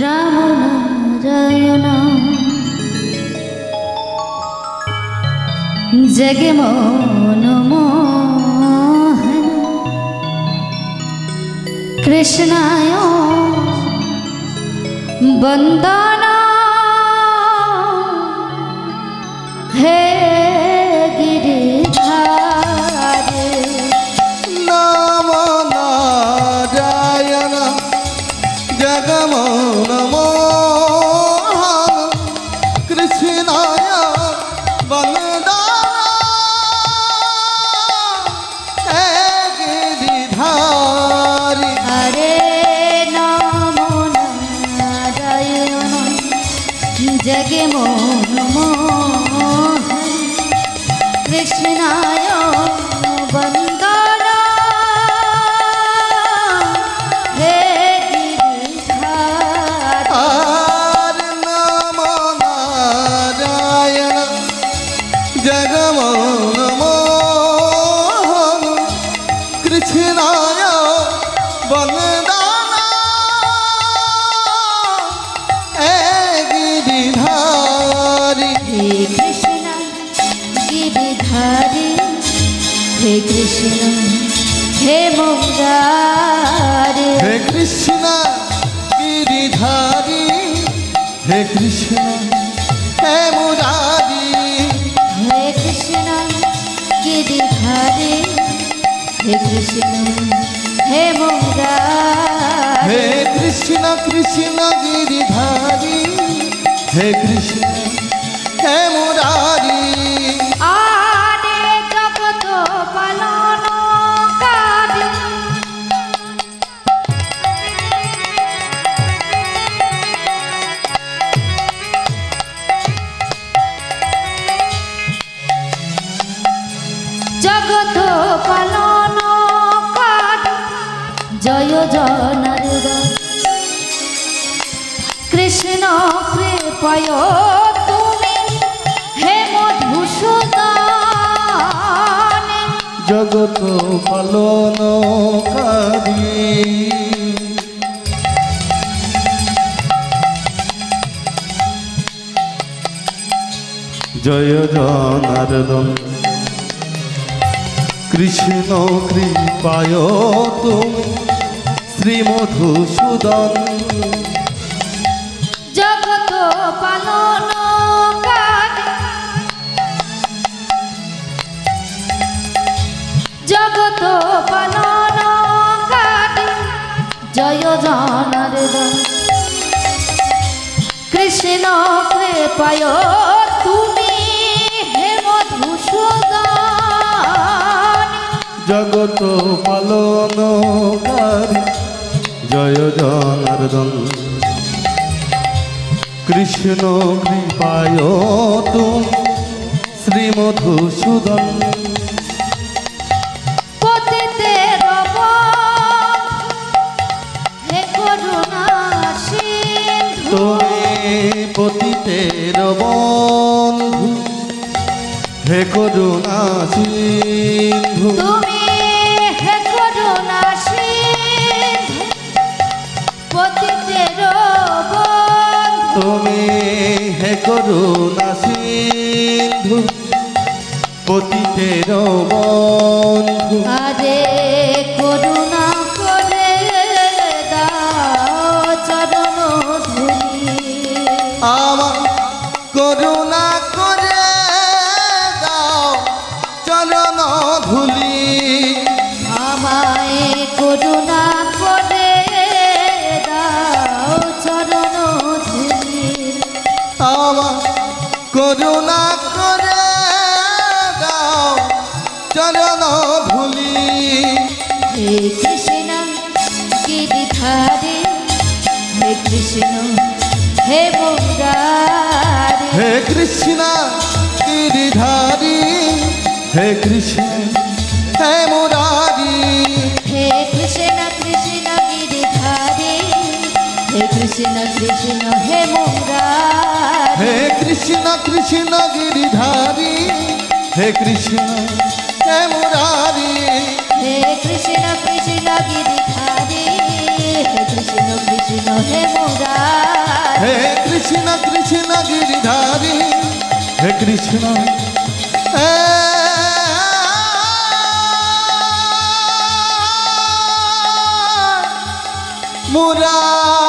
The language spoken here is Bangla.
রাম নারায়ণ জগমোহন মোহন কৃষ্ণায় বন্দনা হে গিরিধারী নাম নারায়ণ জগমোহন মোহন কৃষ্ণায় বন্দনা হে গিরিধারী। হরে নাম নারায়ণ জগমোহন মোহন কৃষ্ণায় বন্দনা হে গিরিধারী। আর নাম নারায়ণ জগমোহন মোহন কৃষ্ণায় বন্দনা হে গিরিধারী। হে কৃষ্ণ গিরিধারী হে কৃষ্ণ হে মুরারি। হে কৃষ্ণ গিরিধারী হে কৃষ্ণ হে মুরারি। হে কৃষ্ণ গিরিধারী হে কৃষ্ণ হে মুরারি। হে কৃষ্ণ কৃষ্ণ গিরিধারী হে কৃষ্ণ হে মুরারি। আরে জগত পালনকারী জগত পালনকারী জয় জনার্দন কৃষ্ণ কৃপয় তুমি হে মধুসূদন। জগত পালনকারী জয় জনার্দন কৃষ্ণ কৃপায় তুমি শ্রী মধুসূদন। জগত পালনকারী জগত পালনকারী জয় জনার্দন কৃষ্ণ কৃপায় তুমি হে মধুসূদন। জগত পালনকারী জয় জনার্দন কৃষ্ণ কৃপায় তুমি শ্রী মধুসূদন। পতিতের হে করুণা সিন্ধু তুমি পতিতের বন্ধু হে করুণা সিন্ধু। তুমি হে করুণা সিন্ধু পতিতের বন্ধু। তুমি হে করুণা সিন্ধু পতিতের বন্ধু। আরে করুণা করে দাও চরণ ধুলি আমার করুণা করে দাও চরণ ধুলি। আমায় করুণা করে দাও চরণ ধুলি। আমার করুণা করে দাও চরণ ধুলি। হে কৃষ্ণ গিরিধারী হে কৃষ্ণ হে মুরারি। হে কৃষ্ণ গিরিধারী হে কৃষ্ণ হে মুরারি। হে কৃষ্ণ কৃষ্ণ গিরিধারী হে কৃষ্ণ কৃষ্ণ হে মুরারি। হে কৃষ্ণ কৃষ্ণ গিরিধারী হে কৃষ্ণ হে মুরারি। হে কৃষ্ণ কৃষ্ণ গিরিধারী হে কৃষ্ণ কৃষ্ণ কৃষ্ণ হে মুরারি হে কৃষ্ণ কৃষ্ণ গিরিধারী হে কৃষ্ণ হে মুরারি